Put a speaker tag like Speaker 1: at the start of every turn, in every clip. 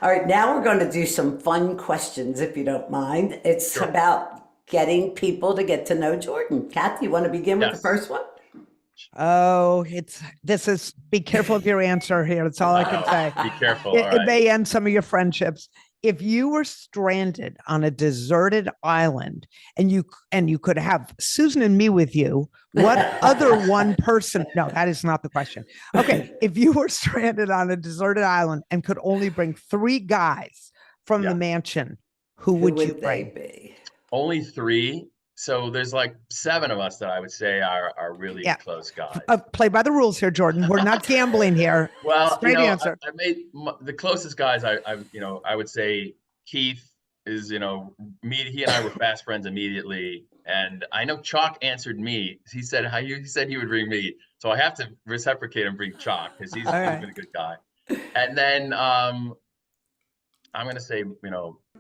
Speaker 1: All right, now we're going to do some fun questions, if you don't mind. It's
Speaker 2: Sure.
Speaker 1: about getting people to get to know Jordan. Kathy, you want to begin with the
Speaker 2: Yes.
Speaker 1: first one?
Speaker 3: Oh, this is be careful of your answer here. That's all I can
Speaker 2: Uh-oh.
Speaker 3: say.
Speaker 2: Be careful.
Speaker 3: It,
Speaker 2: All
Speaker 3: it
Speaker 2: right.
Speaker 3: may end some of your friendships. If you were stranded on a deserted island and you could have Susan and me with you, what other one person? No, that is not the question. Okay, if you were stranded on a deserted island and could only bring three guys from the
Speaker 2: Yeah.
Speaker 3: mansion, who
Speaker 1: Who
Speaker 3: would you
Speaker 1: would they
Speaker 3: bring?
Speaker 1: be?
Speaker 2: Only three. So there's like seven of us that I would say are really
Speaker 3: Yeah.
Speaker 2: close guys.
Speaker 3: Play by the rules here, Jordan. We're not gambling here.
Speaker 2: Well,
Speaker 3: Straight answer.
Speaker 2: I made the closest guys. I would say Keith is, he and I were fast friends immediately. And I know Chalk answered me. He said he would bring me. So I have to reciprocate and bring Chalk because he's
Speaker 3: All right.
Speaker 2: been a good guy. And then I'm gonna say,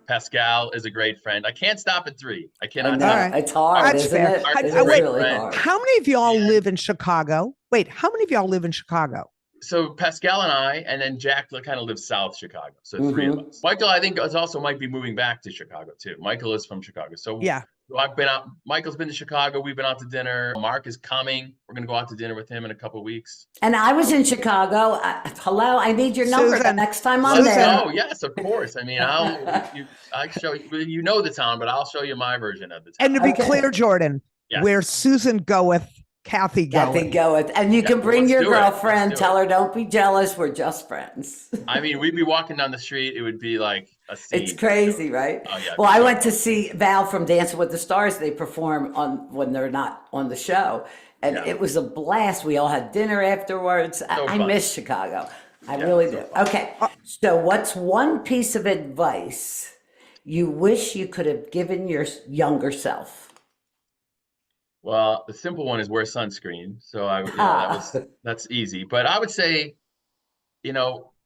Speaker 2: Pascal is a great friend. I can't stop at three. I
Speaker 1: I
Speaker 2: cannot
Speaker 1: know.
Speaker 3: All
Speaker 2: stop.
Speaker 3: right.
Speaker 1: It's hard,
Speaker 3: That's
Speaker 1: isn't
Speaker 3: fair.
Speaker 1: it?
Speaker 2: Mark
Speaker 1: It
Speaker 2: is
Speaker 1: is
Speaker 2: a great
Speaker 1: really
Speaker 2: friend.
Speaker 1: hard.
Speaker 3: How many of y'all
Speaker 2: And
Speaker 3: live in Chicago? Wait, how many of y'all live in Chicago?
Speaker 2: so Pascal and I, and then Jack kind of lives South Chicago. So three of
Speaker 1: Mhm.
Speaker 2: us. Michael, I think, is also might be moving back to Chicago too. Michael is from Chicago. So
Speaker 3: Yeah.
Speaker 2: I've been out. Michael's been to Chicago. We've been out to dinner. Mark is coming. We're gonna go out to dinner with him in a couple weeks.
Speaker 1: And I was in Chicago. Hello, I need your number the
Speaker 3: Susan.
Speaker 1: next time I'm
Speaker 2: Let's
Speaker 3: Susan.
Speaker 1: there.
Speaker 2: go. Yes, of course. I mean, I show you. You know the town, but I'll show you my version of the
Speaker 3: And to
Speaker 2: town.
Speaker 3: be
Speaker 1: Okay.
Speaker 3: clear, Jordan,
Speaker 2: Yes.
Speaker 3: where Susan goeth, Kathy
Speaker 1: Kathy,
Speaker 3: goeth.
Speaker 1: go with, and you
Speaker 2: Yeah,
Speaker 1: can bring
Speaker 2: let's
Speaker 1: your
Speaker 2: do it. Let's
Speaker 1: girlfriend.
Speaker 2: do
Speaker 1: Tell
Speaker 2: it.
Speaker 1: her, don't be jealous. We're just friends.
Speaker 2: I mean, we'd be walking down the street. It would be like a
Speaker 1: It's
Speaker 2: scene for sure.
Speaker 1: crazy, right?
Speaker 2: Oh yeah, it'd
Speaker 1: Well,
Speaker 2: be
Speaker 1: I
Speaker 2: so
Speaker 1: went to
Speaker 2: fun.
Speaker 1: see Val from Dancing with the Stars. They perform on when they're not on the show, and
Speaker 2: Yeah,
Speaker 1: it was a blast. We all had dinner afterwards.
Speaker 2: so
Speaker 1: I
Speaker 2: fun.
Speaker 1: miss Chicago. I
Speaker 2: Yeah,
Speaker 1: really
Speaker 2: so
Speaker 1: do.
Speaker 2: fun.
Speaker 1: Okay,
Speaker 3: Uh,
Speaker 1: so what's one piece of advice you wish you could have given your younger self?
Speaker 2: Well, the simple one is wear sunscreen. So
Speaker 1: Ah,
Speaker 2: that's easy. But I would say,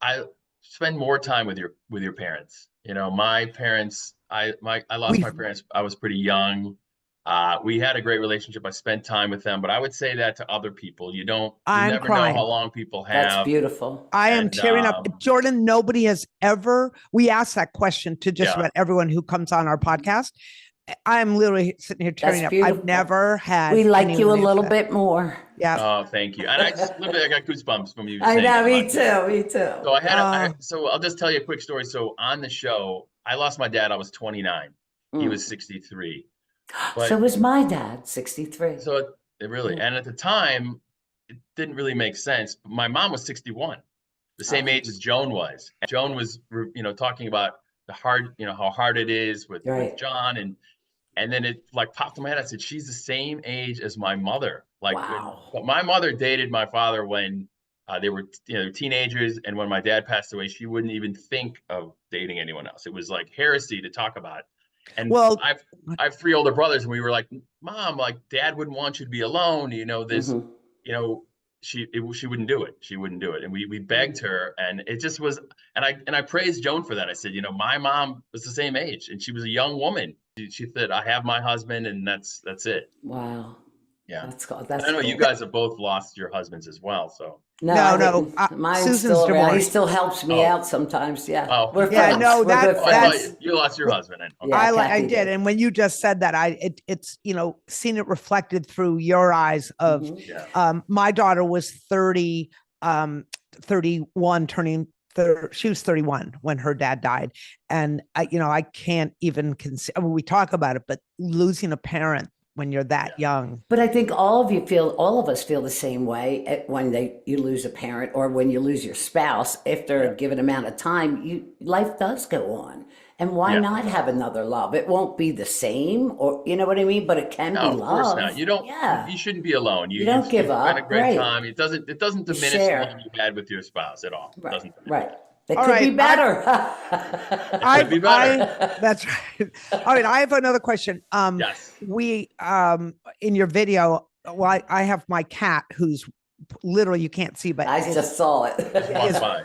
Speaker 2: I spend more time with your parents. My parents, I lost
Speaker 3: We
Speaker 2: my parents. I was pretty young. We had a great relationship. I spent time with them, but I would say that to other people. You
Speaker 3: I'm
Speaker 2: never know how
Speaker 3: crying.
Speaker 2: long people
Speaker 1: that's
Speaker 2: have.
Speaker 1: beautiful.
Speaker 3: I am
Speaker 2: And
Speaker 3: tearing up. Jordan, nobody has ever, we asked that question to just
Speaker 2: yeah,
Speaker 3: about everyone who comes on our podcast. I'm literally sitting here tearing
Speaker 1: That's
Speaker 3: up. I've
Speaker 1: beautiful.
Speaker 3: never had
Speaker 1: We like you a
Speaker 3: anyone answer
Speaker 1: little
Speaker 3: that.
Speaker 1: bit more.
Speaker 3: Yeah.
Speaker 2: oh, thank you. And I just literally I got goosebumps from you
Speaker 1: I
Speaker 2: saying
Speaker 1: know,
Speaker 2: that
Speaker 1: me
Speaker 2: about me.
Speaker 1: too, me too.
Speaker 2: So
Speaker 3: Uh,
Speaker 2: so I'll just tell you a quick story. So on the show, I lost my dad. I was 29. He
Speaker 1: Mm.
Speaker 2: was 63.
Speaker 1: So
Speaker 2: But
Speaker 1: was my dad, 63.
Speaker 2: so it really,
Speaker 1: Mm.
Speaker 2: and at the time, it didn't really make sense. My mom was 61, the same
Speaker 1: Okay.
Speaker 2: age as Joan was. And Joan was, talking about the hard, how hard it is with
Speaker 1: Right.
Speaker 2: John, and then it like popped in my head. I said, she's the same age as my mother.
Speaker 1: Wow.
Speaker 2: But my mother dated my father when they were, teenagers, and when my dad passed away, she wouldn't even think of dating anyone else. It was like heresy to talk about. And
Speaker 3: well,
Speaker 2: I have three older brothers, and we were like, Mom, like Dad wouldn't want you to be alone.
Speaker 1: Hmm.
Speaker 2: You know, she wouldn't do it. She wouldn't do it, and we begged her, and it just was. And I praised Joan for that. I said, my mom was the same age, and she was a young woman. She said, I have my husband, and that's it.
Speaker 1: Wow.
Speaker 2: Yeah.
Speaker 1: That's cool.
Speaker 2: And I
Speaker 1: That's
Speaker 2: know you
Speaker 1: cool.
Speaker 2: guys have both lost your husbands as well. So,
Speaker 1: No, I
Speaker 3: no, no.
Speaker 1: didn't. Mine's
Speaker 3: Susan's
Speaker 1: still around. He
Speaker 3: divorced.
Speaker 1: still helps me
Speaker 2: oh,
Speaker 1: out sometimes. Yeah.
Speaker 2: oh,
Speaker 1: We're
Speaker 3: Yeah,
Speaker 1: friends.
Speaker 3: no,
Speaker 1: We're good
Speaker 2: oh, I thought
Speaker 1: friends.
Speaker 2: you lost your husband. Okay.
Speaker 1: Yeah,
Speaker 3: I
Speaker 1: Kathy
Speaker 3: did.
Speaker 1: did.
Speaker 3: And when you just said that, it's seeing it reflected through your eyes of
Speaker 1: Hmm.
Speaker 2: Yeah.
Speaker 3: my daughter was 30, 31 turning 30, she was 31 when her dad died. And I can't even consider, we talk about it, but losing a parent when you're that
Speaker 2: Yeah.
Speaker 3: young.
Speaker 1: But I think all of us feel the same way when you lose a parent or when you lose your spouse. After
Speaker 2: Yeah.
Speaker 1: a given amount of time, life does go on. And why
Speaker 2: Yeah.
Speaker 1: not have another love? It won't be the same, or you know what I mean, but it can
Speaker 2: No,
Speaker 1: be
Speaker 2: of course not.
Speaker 1: love.
Speaker 2: You
Speaker 1: Yeah.
Speaker 2: shouldn't be alone.
Speaker 1: You don't give
Speaker 2: You've spent a
Speaker 1: up.
Speaker 2: great
Speaker 1: Right.
Speaker 2: time. It doesn't
Speaker 1: You
Speaker 2: diminish the love
Speaker 1: share.
Speaker 2: you had with your spouse at all. It
Speaker 1: Right.
Speaker 2: doesn't diminish
Speaker 1: Right. It
Speaker 3: All
Speaker 1: could be
Speaker 3: right.
Speaker 1: better.
Speaker 2: it. It could be better.
Speaker 3: That's right. All right. I have another question.
Speaker 2: Yes.
Speaker 3: We, in your video, well, I have my cat who's literally, you can't see, but
Speaker 1: I just saw it.
Speaker 2: Just walk
Speaker 3: is
Speaker 2: by.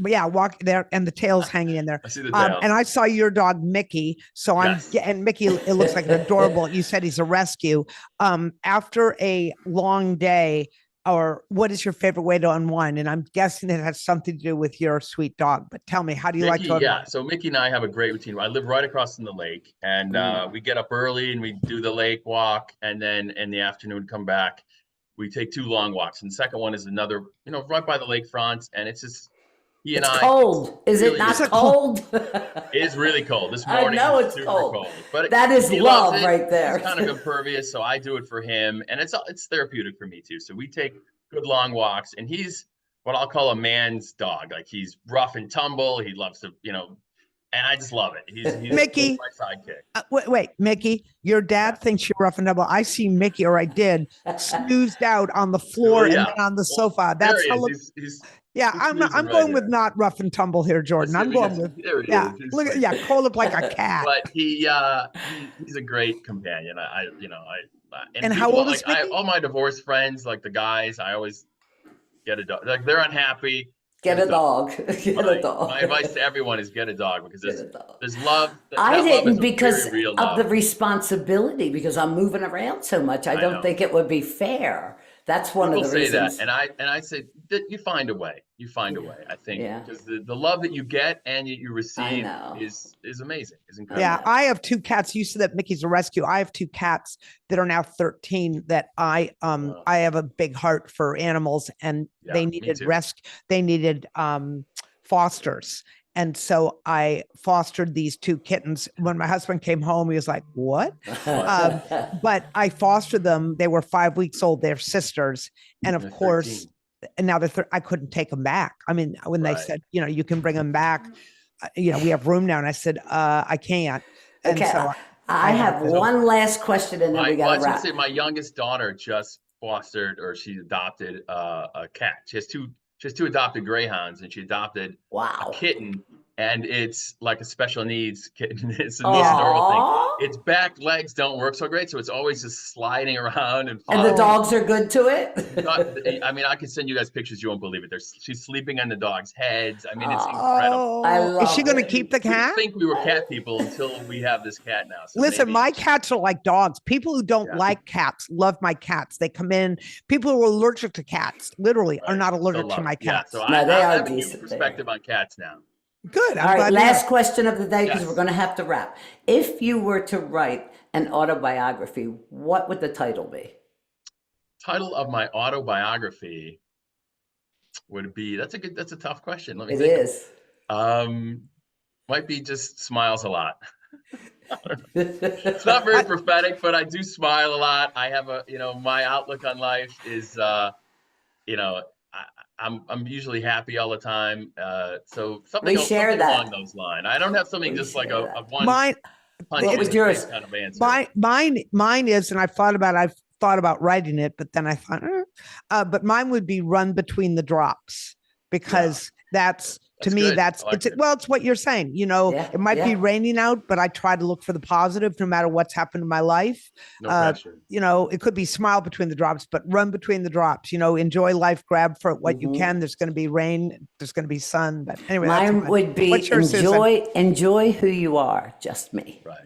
Speaker 3: yeah, walk there and the tail's hanging in there.
Speaker 2: I see the tail.
Speaker 3: And I saw your dog Mickey, so
Speaker 2: Yes.
Speaker 3: and Mickey, it looks like an adorable. You said he's a rescue. After a long day, or what is your favorite way to unwind? And I'm guessing it has something to do with your sweet dog, but tell me, how do you like to
Speaker 2: Mickey, yeah.
Speaker 3: unwind?
Speaker 2: So Mickey and I have a great routine. I live right across from the lake, and we get up early and we do the lake walk, and then in the afternoon come back. We take 2 long walks, and the second one is another, right by the lakefront, and it's just he and
Speaker 1: It's
Speaker 2: I.
Speaker 1: cold. Is it
Speaker 2: really
Speaker 1: not
Speaker 3: Is it
Speaker 1: cold?
Speaker 2: It is really cold. This
Speaker 1: I
Speaker 2: morning
Speaker 1: know
Speaker 2: was
Speaker 1: it's
Speaker 2: super
Speaker 1: cold.
Speaker 2: but
Speaker 1: That is
Speaker 2: he loves
Speaker 1: love
Speaker 2: it.
Speaker 1: right there.
Speaker 2: He's kind of impervious, so I do it for him, and it's therapeutic for me too. So we take good long walks, and he's what I'll call a man's dog. Like, he's rough and tumble. He loves to, and I just love it. He's
Speaker 3: Mickey.
Speaker 2: my sidekick.
Speaker 3: Wait, Mickey, your dad thinks you're rough and double. I see Mickey, or I did, snoozed out on the floor and then on the sofa.
Speaker 2: There
Speaker 3: That's
Speaker 2: he
Speaker 3: how.
Speaker 2: is. He's
Speaker 3: Yeah,
Speaker 2: he's
Speaker 3: I'm
Speaker 2: snoozing
Speaker 3: going
Speaker 2: right
Speaker 3: with
Speaker 2: here.
Speaker 3: not rough and tumble here, Jordan. I'm going with
Speaker 2: There he
Speaker 3: yeah.
Speaker 2: is. He's
Speaker 3: Look at
Speaker 2: sleeping.
Speaker 3: curl up like a cat.
Speaker 2: But he's a great companion.
Speaker 3: And how old is Mickey?
Speaker 2: All my divorced friends, like the guys, I always get a dog. Like, they're unhappy.
Speaker 1: Get a dog. Get a dog.
Speaker 2: My advice to everyone is get a dog, because
Speaker 1: Get a dog.
Speaker 2: there's love.
Speaker 1: I
Speaker 2: that love is
Speaker 1: didn't
Speaker 2: a
Speaker 1: because
Speaker 2: very real
Speaker 1: of
Speaker 2: love.
Speaker 1: the responsibility, because I'm moving around so much. I don't
Speaker 2: know.
Speaker 1: think it would be fair. That's one
Speaker 2: People
Speaker 1: of the
Speaker 2: say
Speaker 1: reasons.
Speaker 2: that, and I say that you find a way. You find a way. I think,
Speaker 1: Yeah.
Speaker 2: because the love that you get and you receive
Speaker 1: know.
Speaker 2: is amazing. Is incredible.
Speaker 3: Yeah, I have 2 cats. You said that Mickey's a rescue. I have 2 cats that are now 13 that I have a big heart for animals, and
Speaker 2: Yeah,
Speaker 3: they
Speaker 2: me
Speaker 3: needed
Speaker 2: too.
Speaker 3: they needed fosters. And so I fostered these 2 kittens. When my husband came home, he was like, "What?" But I fostered them. They were 5 weeks old. They're sisters. And of
Speaker 2: They're
Speaker 3: course,
Speaker 2: 13.
Speaker 3: and now I couldn't take them back. I mean, when they
Speaker 2: Right.
Speaker 3: said, you can bring them back, we have room now. And I said, I can't. And
Speaker 1: Okay,
Speaker 3: so
Speaker 1: I have
Speaker 2: So-
Speaker 1: one last question, and then we
Speaker 2: I
Speaker 1: got
Speaker 2: was
Speaker 1: to
Speaker 2: gonna
Speaker 1: wrap.
Speaker 2: say, my youngest daughter just fostered, or she adopted a cat. She has two adopted greyhounds, and she adopted a
Speaker 1: Wow.
Speaker 2: kitten, and it's like a special needs kitten. It's the most adorable thing.
Speaker 1: Aw.
Speaker 2: Its back legs don't work so great, so it's always just sliding around and
Speaker 1: And the
Speaker 2: falling.
Speaker 1: dogs are good to it?
Speaker 2: I mean, I can send you guys pictures. You won't believe it. She's sleeping on the dogs' heads. I mean, it's incredible.
Speaker 1: I
Speaker 3: is she
Speaker 1: love
Speaker 3: going to
Speaker 1: it.
Speaker 3: keep the
Speaker 2: We didn't
Speaker 3: cat?
Speaker 2: think we were cat people until we have this cat now. So
Speaker 3: Listen,
Speaker 2: maybe-
Speaker 3: my cats are like dogs. People who don't
Speaker 2: Yeah.
Speaker 3: like cats love my cats. They come in. People who are allergic to cats literally are
Speaker 2: Right.
Speaker 3: not
Speaker 2: So
Speaker 3: allergic to
Speaker 2: love
Speaker 3: my
Speaker 2: it. Yeah,
Speaker 3: cats.
Speaker 2: so
Speaker 1: No,
Speaker 2: I
Speaker 1: they are
Speaker 2: have a new
Speaker 1: decent.
Speaker 2: perspective on cats now.
Speaker 3: Good. I'm
Speaker 1: All right,
Speaker 3: glad you
Speaker 1: last
Speaker 3: know.
Speaker 1: question of the day, because
Speaker 2: Yes.
Speaker 1: we're going to have to wrap. If you were to write an autobiography, what would the title be?
Speaker 2: Title of my autobiography would be, that's a tough question. Let me
Speaker 1: It
Speaker 2: think.
Speaker 1: is.
Speaker 2: Might be just smiles a lot. It's not very prophetic, but I do smile a lot. I have my outlook on life is, I'm usually happy all the time. So something,
Speaker 1: We share
Speaker 2: something
Speaker 1: that.
Speaker 2: along those lines. I don't have something
Speaker 1: We
Speaker 2: just like
Speaker 1: share
Speaker 2: a
Speaker 1: that.
Speaker 2: one
Speaker 3: Mine,
Speaker 2: punch
Speaker 1: What
Speaker 2: in
Speaker 1: was
Speaker 2: the
Speaker 1: yours?
Speaker 2: face kind of answer.
Speaker 3: mine is, and I've thought about writing it, but then I thought, but mine would be Run Between the Drops, because that's to
Speaker 2: That's
Speaker 3: me,
Speaker 2: good.
Speaker 3: that's
Speaker 2: I like
Speaker 3: it's
Speaker 2: it.
Speaker 3: well, it's what you're saying.
Speaker 1: Yeah,
Speaker 3: It might be
Speaker 1: yeah.
Speaker 3: raining out, but I try to look for the positive no matter what's happened in my life.
Speaker 2: No
Speaker 3: uh,
Speaker 2: pressure.
Speaker 3: It could be smile between the drops, but run between the drops. Enjoy life, grab for what you
Speaker 1: Mhm.
Speaker 3: can. There's going to be rain, there's going to be sun, but anyway, that's
Speaker 1: Mine
Speaker 3: mine.
Speaker 1: would be
Speaker 3: What's yours, Susan?
Speaker 1: enjoy who you are, just me.
Speaker 2: Right.